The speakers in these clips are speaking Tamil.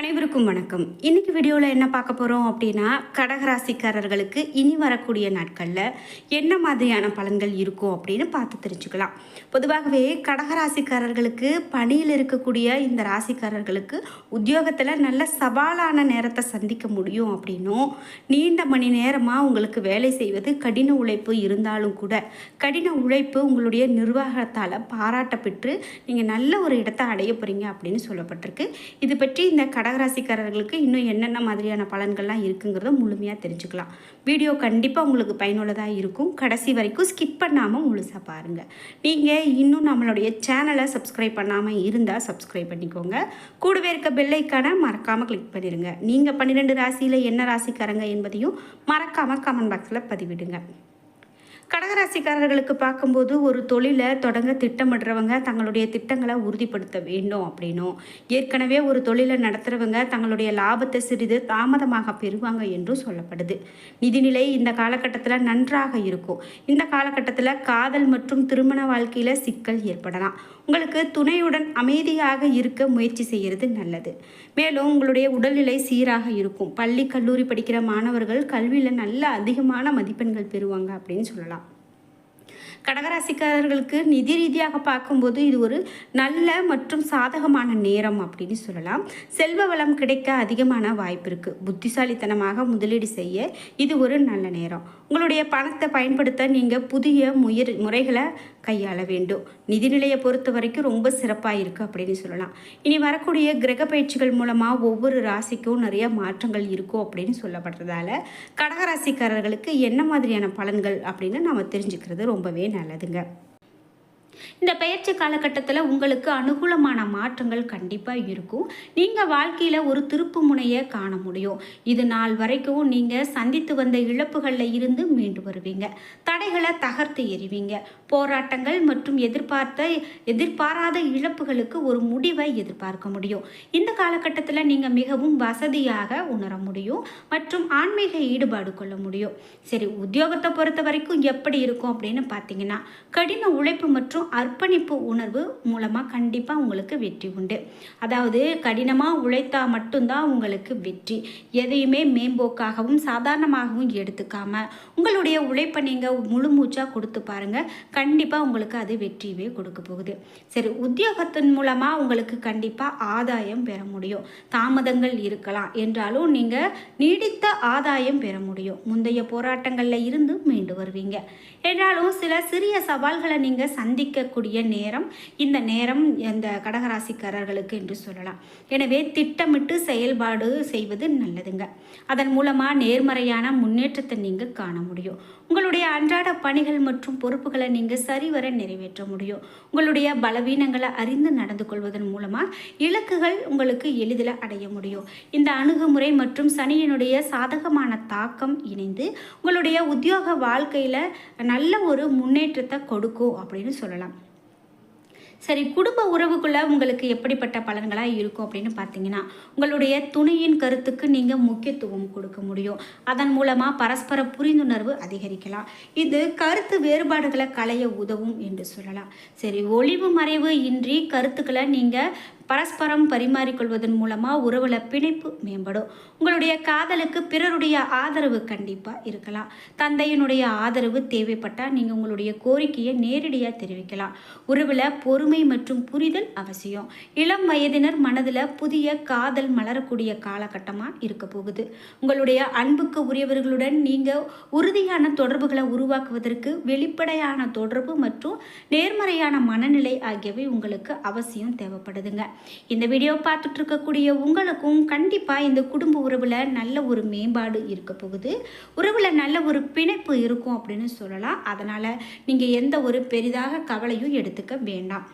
அனைவருக்கும் வணக்கம். இன்னைக்கு வீடியோவில் என்ன பார்க்க போகிறோம் அப்படின்னா, கடகராசிக்காரர்களுக்கு இனி வரக்கூடிய நாட்களில் என்ன மாதிரியான பலன்கள் இருக்கும் அப்படின்னு பார்த்து தெரிஞ்சுக்கலாம். பொதுவாகவே கடகராசிக்காரர்களுக்கு பணியில் இருக்கக்கூடிய இந்த ராசிக்காரர்களுக்கு உத்தியோகத்தில் நல்ல சவாலான நேரத்தை சந்திக்க முடியும் அப்படின்னும், நீண்ட மணி நேரமாக உங்களுக்கு வேலை செய்வது கடின உழைப்பு இருந்தாலும் கூட கடின உழைப்பு உங்களுடைய நிர்வாகத்தால் பாராட்ட பெற்று நீங்கள் நல்ல ஒரு இடத்தை அடைய போகிறீங்க அப்படின்னு சொல்லப்பட்டிருக்கு. இது பற்றி இந்த கடகராசிக்காரர்களுக்கு இன்னும் என்னென்ன மாதிரியான பலன்கள்லாம் இருக்குங்கிறத முழுமையாக தெரிஞ்சுக்கலாம். வீடியோ கண்டிப்பாக உங்களுக்கு பயனுள்ளதாக இருக்கும். கடைசி வரைக்கும் ஸ்கிப் பண்ணாமல் முழுசாக பாருங்கள். நீங்கள் இன்னும் நம்மளுடைய சேனலை சப்ஸ்கிரைப் பண்ணாமல் இருந்தால் சப்ஸ்கிரைப் பண்ணிக்கோங்க. கூடவே இருக்க பெல் ஐக்கானை மறக்காமல் கிளிக் பண்ணிடுங்க. நீங்கள் 12 ராசியில் என்ன ராசிக்காரங்க என்பதையும் மறக்காமல் கமெண்ட் பாக்ஸில் பதிவிடுங்க. கடகராசிக்காரர்களுக்கு பார்க்கும்போது ஒரு தொழிலை தொடங்க திட்டமிடுறவங்க தங்களுடைய திட்டங்களை உறுதிப்படுத்த வேண்டும் அப்படின்னும், ஏற்கனவே ஒரு தொழிலை நடத்துகிறவங்க தங்களுடைய லாபத்தை சிறிது தாமதமாக பெறுவாங்க என்றும் சொல்லப்படுது. நிதிநிலை இந்த காலகட்டத்தில் நன்றாக இருக்கும். இந்த காலகட்டத்தில் காதல் மற்றும் திருமண வாழ்க்கையில் சிக்கல் ஏற்படலாம். உங்களுக்கு துணையுடன் அமைதியாக இருக்க முயற்சி செய்கிறது நல்லது. மேலும் உங்களுடைய உடல்நிலை சீராக இருக்கும். பள்ளி கல்லூரி படிக்கிற மாணவர்கள் கல்வியில் நல்ல அதிகமான மதிப்பெண்கள் பெறுவாங்க அப்படின்னு சொல்லலாம். கடகராசிக்காரர்களுக்கு நிதி ரீதியாக பார்க்கும்போது இது ஒரு நல்ல மற்றும் சாதகமான நேரம் அப்படின்னு சொல்லலாம். செல்வ வளம் கிடைக்க அதிகமான வாய்ப்பு இருக்குது. புத்திசாலித்தனமாக முதலீடு செய்ய இது ஒரு நல்ல நேரம். உங்களுடைய பணத்தை பயன்படுத்த நீங்கள் புதிய முறைகளை கையாள வேண்டும். நிதிநிலையை பொறுத்த வரைக்கும் ரொம்ப சிறப்பாக இருக்குது அப்படின்னு சொல்லலாம். இனி வரக்கூடிய கிரக பயிற்சிகள் மூலமாக ஒவ்வொரு ராசிக்கும் நிறைய மாற்றங்கள் இருக்கும் அப்படின்னு சொல்லப்படுறதால கடகராசிக்காரர்களுக்கு என்ன மாதிரியான பலன்கள் அப்படின்னு நம்ம தெரிஞ்சுக்கிறது ரொம்பவே நல்லதுங்க. இந்த பயிற்சி காலகட்டத்தில் உங்களுக்கு அனுகூலமான மாற்றங்கள் கண்டிப்பாக இருக்கும். நீங்கள் வாழ்க்கையில் ஒரு திருப்பு முனையை காண முடியும். இது நாள் வரைக்கும் நீங்கள் சந்தித்து வந்த இழப்புகளில் இருந்து மீண்டு வருவீங்க. தடைகளை தகர்த்து எறிவீங்க. போராட்டங்கள் மற்றும் எதிர்பாராத இழப்புகளுக்கு ஒரு முடிவை எதிர்பார்க்க முடியும். இந்த காலகட்டத்தில் நீங்கள் மிகவும் வசதியாக உணர முடியும் மற்றும் ஆன்மீக ஈடுபாடு கொள்ள முடியும். சரி, உத்தியோகத்தை பொறுத்த வரைக்கும் எப்படி இருக்கும் அப்படின்னு பார்த்தீங்கன்னா, கடின உழைப்பு மற்றும் அர்ப்பணிப்பு உணர்வு மூலமாக கண்டிப்பாக உங்களுக்கு வெற்றி உண்டு. அதாவது கடினமாக உழைத்தா மட்டும்தான் உங்களுக்கு வெற்றி. எதையுமே மேம்போக்காகவும் சாதாரணமாகவும் எடுத்துக்காம உங்களுடைய உழைப்பை நீங்கள் முழு மூச்சாக கொடுத்து பாருங்கள். கண்டிப்பாக உங்களுக்கு அது வெற்றியவே கொடுக்க போகுது. சரி, உத்தியோகத்தின் மூலமாக உங்களுக்கு கண்டிப்பாக ஆதாயம் பெற முடியும். தாமதங்கள் இருக்கலாம் என்றாலும் நீங்கள் நீடித்த ஆதாயம் பெற முடியும். முந்தைய போராட்டங்களில் இருந்து மீண்டு வருவீங்க என்றாலும் சில சிறிய சவால்களை நீங்கள் சந்திக்கக்கூடிய நேரம் இந்த நேரம் இந்த கடகராசிக்காரர்களுக்கு என்று சொல்லலாம். எனவே திட்டமிட்டு செயல்பாடு செய்வது நல்லதுங்க. அதன் மூலமாக நேர்மறையான முன்னேற்றத்தை நீங்கள் காண முடியும். உங்களுடைய அன்றாட பணிகள் மற்றும் பொறுப்புகளை நீங்கள் சரிவர நிறைவேற்ற முடியும். உங்களுடைய பலவீனங்களை அறிந்து நடந்து கொள்வதன் மூலமாக இலக்குகள் உங்களுக்கு எளிதில் அடைய முடியும். இந்த அணுகுமுறை மற்றும் சனியினுடைய சாதகமான தாக்கம் இணைந்து உங்களுடைய உத்தியோக வாழ்க்கையில் நல்ல ஒரு முன்னேற்றத்தை கொடுக்கும் அப்படின்னு சொல்லலாம். சரி, குடும்ப உறவுக்குள்ளே உங்களுக்கு எப்படிப்பட்ட பலன்களாக இருக்கும் அப்படின்னு பார்த்தீங்கன்னா, உங்களுடைய துணையின் கருத்துக்கு நீங்கள் முக்கியத்துவம் கொடுக்க முடியும். அதன் மூலமாக பரஸ்பர புரிந்துணர்வு அதிகரிக்கலாம். இது கருத்து வேறுபாடுகளை களைய உதவும் என்று சொல்லலாம். சரி, ஒளிவு மறைவு இன்றி கருத்துக்களை நீங்கள் பரஸ்பரம் பரிமாறிக்கொள்வதன் மூலமாக உறவுல பிணைப்பு மேம்படும். உங்களுடைய காதலுக்கு பிறருடைய ஆதரவு கண்டிப்பாக இருக்கலாம். தந்தையினுடைய ஆதரவு தேவைப்பட்டால் நீங்கள் உங்களுடைய கோரிக்கையை நேரடியாக தெரிவிக்கலாம். உறவுல பொறுமை மற்றும் புரிதல் அவசியம். இளம் வயதினர் மனதில் புதிய காதல் மலரக்கூடிய காலகட்டமாக இருக்க போகுது. உங்களுடைய அன்புக்கு உரியவர்களுடன் நீங்கள் உறுதியான தொடர்புகளை உருவாக்குவதற்கு வெளிப்படையான தொடர்பு மற்றும் நேர்மறையான மனநிலை ஆகியவை உங்களுக்கு அவசியம் தேவைப்படுதுங்க. இந்த வீடியோ பார்த்துட்டு இருக்கக்கூடிய உங்களுக்கும் கண்டிப்பாக இந்த குடும்ப உறவில் நல்ல ஒரு மேம்பாடு இருக்க போகுது. உறவில் நல்ல ஒரு பிணைப்பு இருக்கும் அப்படின்னு சொல்லலாம். அதனால் நீங்கள் எந்த ஒரு பெரிதாக கவலையும் எடுத்துக்க வேண்டாம்.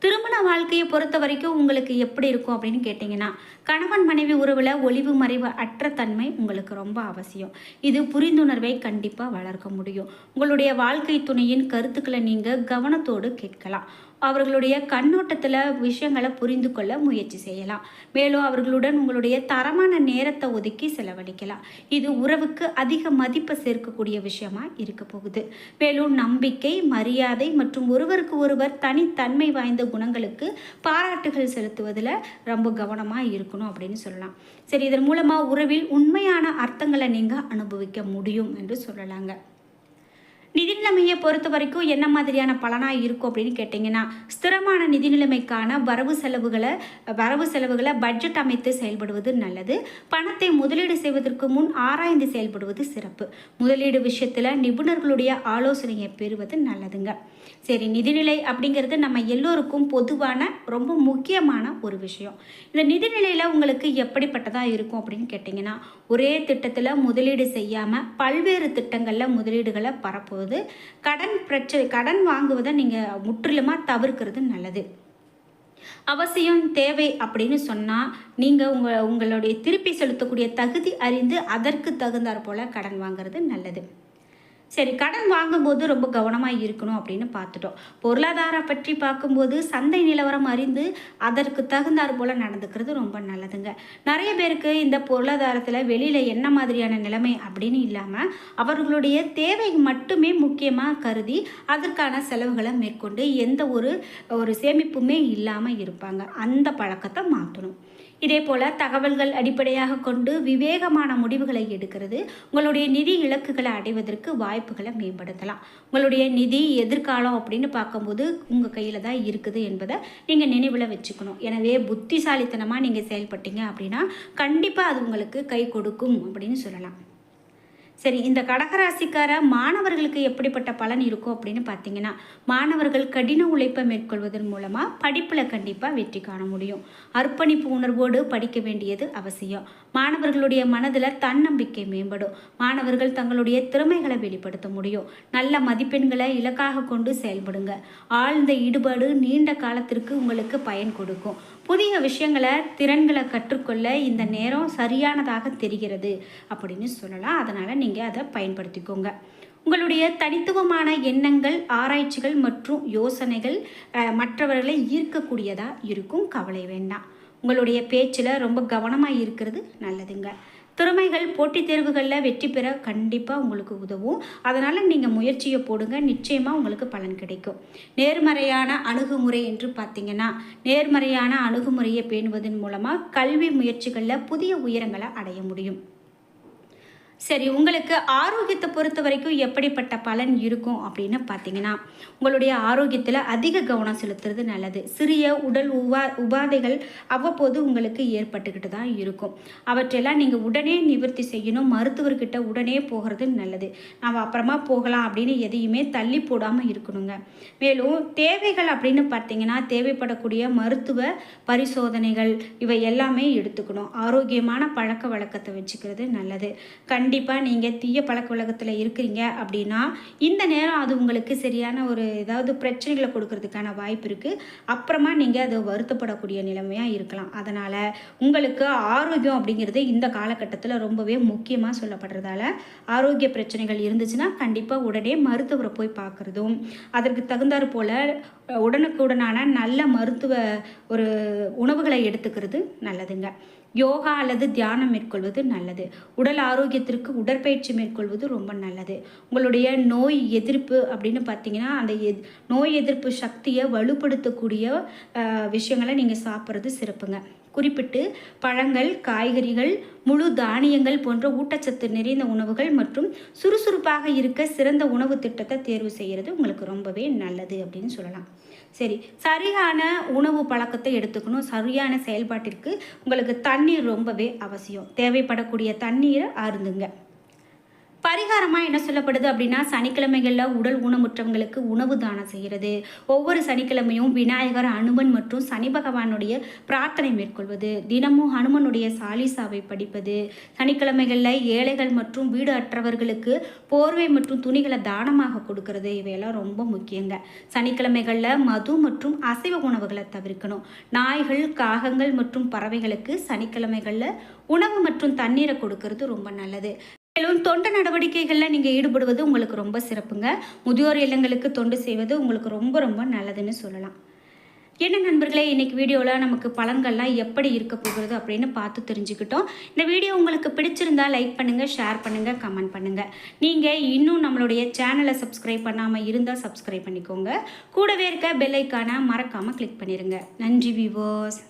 திருமண வாழ்க்கையை பொறுத்த வரைக்கும் உங்களுக்கு எப்படி இருக்கும் அப்படின்னு கேட்டிங்கன்னா, கணவன் மனைவி உறவில் ஒளிவு மறைவு அற்ற தன்மை உங்களுக்கு ரொம்ப அவசியம். இது புரிந்துணர்வை கண்டிப்பாக வளர்க்க முடியும். உங்களுடைய வாழ்க்கை துணையின் கருத்துக்களை நீங்கள் கவனத்தோடு கேட்கலாம். அவர்களுடைய கண்ணோட்டத்தில் விஷயங்களை புரிந்து கொள்ள முயற்சி செய்யலாம். மேலும் அவர்களுடன் உங்களுடைய தரமான நேரத்தை ஒதுக்கி செலவழிக்கலாம். இது உறவுக்கு அதிக மதிப்பை சேர்க்கக்கூடிய விஷயமா இருக்க போகுது. மேலும் நம்பிக்கை, மரியாதை மற்றும் ஒருவருக்கு ஒருவர் தனித்தன்மை வாய்ந்த குணங்களுக்கு பாராட்டுகள் செலுத்துவதில் ரொம்ப கவனமாக இருக்கணும் அப்படின்னு சொல்லலாம். சரி, இதன் மூலமாக உறவில் உண்மையான அர்த்தங்களை நீங்கள் அனுபவிக்க முடியும் என்று சொல்லலாங்க. நிதி நிலைமையை பொறுத்த வரைக்கும் என்ன மாதிரியான பலனாக இருக்கும் அப்படின்னு கேட்டிங்கன்னா, ஸ்திரமான நிதி நிலைமைக்கான வரவு செலவுகளை பட்ஜெட் அமைத்து செயல்படுவது நல்லது. பணத்தை முதலீடு செய்வதற்கு முன் ஆராய்ந்து செயல்படுவது சிறப்பு. முதலீடு விஷயத்தில் நிபுணர்களுடைய ஆலோசனையை பெறுவது நல்லதுங்க. சரி, நிதிநிலை அப்படிங்கிறது நம்ம எல்லோருக்கும் பொதுவான ரொம்ப முக்கியமான ஒரு விஷயம். இந்த நிதிநிலையில் உங்களுக்கு எப்படிப்பட்டதாக இருக்கும் அப்படின்னு கேட்டிங்கன்னா, ஒரே திட்டத்தில் முதலீடு செய்யாமல் பல்வேறு திட்டங்களில் முதலீடுகளை பரப்புவது, கடன் வாங்குவதை நீங்கள் முற்றிலுமாக தவிர்க்கிறது நல்லது. அவசியம் தேவை அப்படின்னு சொன்னால் நீங்கள் உங்களுடைய திருப்பி செலுத்தக்கூடிய தகுதி அறிந்து அதற்கு தகுந்தாற் போல் கடன் வாங்குறது நல்லது. சரி, கடன் வாங்கும்போது ரொம்ப கவனமாக இருக்கணும் அப்படின்னு பார்த்துட்டோம். பொருளாதாரம் பற்றி பார்க்கும்போது சந்தை நிலவரம் அறிந்து அதற்கு தகுந்தாற் போல் நடந்துக்கிறது ரொம்ப நல்லதுங்க. நிறைய பேருக்கு இந்த பொருளாதாரத்தில் வெளியில் என்ன மாதிரியான நிலைமை அப்படின்னு இல்லாமல் அவர்களுடைய தேவை மட்டுமே முக்கியமாக கருதி அதற்கான செலவுகளை மேற்கொண்டு எந்த ஒரு சேமிப்புமே இல்லாமல் இருப்பாங்க. அந்த பழக்கத்தை மாற்றணும். இதே போல் தகவல்கள் அடிப்படையாக கொண்டு விவேகமான முடிவுகளை எடுக்கிறது உங்களுடைய நிதி இலக்குகளை அடைவதற்கு வாய்ப்புகளை மேம்படுத்தலாம். உங்களுடைய நிதி எதிர்காலம் அப்படின்னு பார்க்கும்போது உங்கள் கையில் தான் இருக்குது என்பதை நீங்கள் நினைவில் வச்சுக்கணும். எனவே புத்திசாலித்தனமாக நீங்கள் செயல்பட்டீங்க அப்படின்னா கண்டிப்பாக அது உங்களுக்கு கை கொடுக்கும் அப்படின்னு சொல்லலாம். சரி, இந்த கடகராசிக்கார மாணவர்களுக்கு எப்படிப்பட்ட பலன் இருக்கும் அப்படின்னு பார்த்தீங்கன்னா, மாணவர்கள் கடின உழைப்பை மேற்கொள்வதன் மூலமாக படிப்பில் கண்டிப்பாக வெற்றி காண முடியும். அர்ப்பணிப்பு உணர்வோடு படிக்க வேண்டியது அவசியம். மாணவர்களுடைய மனதில் தன்னம்பிக்கை மேம்படும். மாணவர்கள் தங்களுடைய திறமைகளை வெளிப்படுத்த முடியும். நல்ல மதிப்பெண்களை இலக்காக கொண்டு செயல்படுங்க. ஆழ்ந்த ஈடுபாடு நீண்ட காலத்திற்கு உங்களுக்கு பயன் கொடுக்கும். புதிய திறன்களை கற்றுக்கொள்ள இந்த நேரம் சரியானதாக தெரிகிறது அப்படின்னு சொல்லலாம். அதனால் நீங்கள் அதை பயன்படுத்திக்கோங்க. உங்களுடைய தனித்துவமான எண்ணங்கள், ஆராய்ச்சிகள் மற்றும் யோசனைகள் மற்றவர்களை ஈர்க்கக்கூடியதாக இருக்கும். கவலை வேண்டாம். உங்களுடைய பேச்சில் ரொம்ப கவனமாக இருக்கிறது நல்லதுங்க. திறமைகள் போட்டித் தேர்வுகளில் வெற்றி பெற கண்டிப்பாக உங்களுக்கு உதவும். அதனால் நீங்கள் முயற்சியை போடுங்க, நிச்சயமாக உங்களுக்கு பலன் கிடைக்கும். நேர்மறையான அணுகுமுறை என்று பார்த்தீங்கன்னா, நேர்மறையான அணுகுமுறையை பேணுவதன் மூலமாக கல்வி முயற்சிகளில் புதிய உயரங்களை அடைய முடியும். சரி, உங்களுக்கு ஆரோக்கியத்தை பொறுத்த வரைக்கும் எப்படிப்பட்ட பலன் இருக்கும் அப்படின்னு பார்த்தீங்கன்னா, உங்களுடைய ஆரோக்கியத்தில் அதிக கவனம் செலுத்துறது நல்லது. சிறிய உடல் உபாதைகள் அவ்வப்போது உங்களுக்கு ஏற்பட்டுக்கிட்டு தான் இருக்கும். அவற்றெல்லாம் நீங்கள் உடனே நிவர்த்தி செய்யணும். மருத்துவர்கிட்ட உடனே போகிறது நல்லது. நாம் அப்புறமா போகலாம் அப்படின்னு எதையுமே தள்ளி போடாமல் இருக்கணுங்க. மேலும் தேவைகள் அப்படின்னு பார்த்தீங்கன்னா, தேவைப்படக்கூடிய மருத்துவ பரிசோதனைகள் இவை எல்லாமே எடுத்துக்கணும். ஆரோக்கியமான பழக்க வழக்கத்தை வச்சுக்கிறது நல்லது. கண்டிப்பாக நீங்கள் தீய பழக்க வழக்கத்தில் இருக்கிறீங்க அப்படின்னா இந்த நேரம் அது உங்களுக்கு சரியான ஏதாவது பிரச்சனைகளை கொடுக்கறதுக்கான வாய்ப்பு இருக்குது. அப்புறமா நீங்கள் அதை வருத்தப்படக்கூடிய நிலைமையாக இருக்கலாம். அதனால் உங்களுக்கு ஆரோக்கியம் அப்படிங்கிறது இந்த காலகட்டத்தில் ரொம்பவே முக்கியமாக சொல்லப்படுறதால ஆரோக்கிய பிரச்சனைகள் இருந்துச்சுன்னா கண்டிப்பாக உடனே மருத்துவரை போய் பார்க்குறதும், அதற்கு தகுந்தாற் போல் உடனுக்குடனான நல்ல மருத்துவ உணவுகளை எடுத்துக்கிறது நல்லதுங்க. யோகா அல்லது தியானம் மேற்கொள்வது நல்லது. உடல் ஆரோக்கியத்திற்கு உடற்பயிற்சி மேற்கொள்வது ரொம்ப நல்லது. உங்களுடைய நோய் எதிர்ப்பு அப்படின்னு பார்த்தீங்கன்னா, அந்த நோய் எதிர்ப்பு சக்தியை வலுப்படுத்தக்கூடிய விஷயங்களை நீங்கள் சாப்பிட்றது சிறப்புங்க. குறிப்பிட்டு பழங்கள், காய்கறிகள், முழு தானியங்கள் போன்ற ஊட்டச்சத்து நிறைந்த உணவுகள் மற்றும் சுறுசுறுப்பாக இருக்க சிறந்த உணவு திட்டத்தை தேர்வு செய்கிறது உங்களுக்கு ரொம்பவே நல்லது அப்படின்னு சொல்லலாம். சரி, சரியான உணவு பழக்கத்தை எடுத்துக்கணும். சரியான செயல்பாட்டிற்கு உங்களுக்கு தண்ணீர் ரொம்பவே அவசியம். தேவைப்படக்கூடிய தண்ணீரை அருந்துங்க. பரிகாரமாக என்ன சொல்லப்படுது அப்படின்னா, சனிக்கிழமைகளில் உடல் ஊனமுற்றவங்களுக்கு உணவு தானம் செய்கிறது. ஒவ்வொரு சனிக்கிழமையும் விநாயகர், அனுமன் மற்றும் சனி பகவானுடைய பிரார்த்தனை மேற்கொள்வது, தினமும் ஹனுமனுடைய சாலிசாவை படிப்பது, சனிக்கிழமைகளில் ஏழைகள் மற்றும் வீடு அற்றவர்களுக்கு போர்வை மற்றும் துணிகளை தானமாக கொடுக்கறது, இவையெல்லாம் ரொம்ப முக்கியங்க. சனிக்கிழமைகளில் மது மற்றும் அசைவ உணவுகளை தவிர்க்கணும். நாய்கள், காகங்கள் மற்றும் பறவைகளுக்கு சனிக்கிழமைகளில் உணவு மற்றும் தண்ணீரை கொடுக்கறது ரொம்ப நல்லது. மேலும் தொண்டு நடவடிக்கைகளில் நீங்கள் ஈடுபடுவது உங்களுக்கு ரொம்ப சிறப்புங்க. முதியோர் இல்லங்களுக்கு தொண்டு செய்வது உங்களுக்கு ரொம்ப ரொம்ப நல்லதுன்னு சொல்லலாம். என்ன நண்பர்களே, இன்றைக்கி வீடியோவில் நமக்கு பலன்கள்லாம் எப்படி இருக்க போகிறது அப்படின்னு பார்த்து தெரிஞ்சுக்கிட்டோம். இந்த வீடியோ உங்களுக்கு பிடிச்சிருந்தா லைக் பண்ணுங்கள், ஷேர் பண்ணுங்கள், கமெண்ட் பண்ணுங்கள். நீங்கள் இன்னும் நம்மளுடைய சேனலை சப்ஸ்கிரைப் பண்ணாமல் இருந்தால் சப்ஸ்கிரைப் பண்ணிக்கோங்க. கூடவே இருக்க பெல் ஐக்கானை மறக்காமல் கிளிக் பண்ணிடுங்க. நன்றி வியூவர்ஸ்.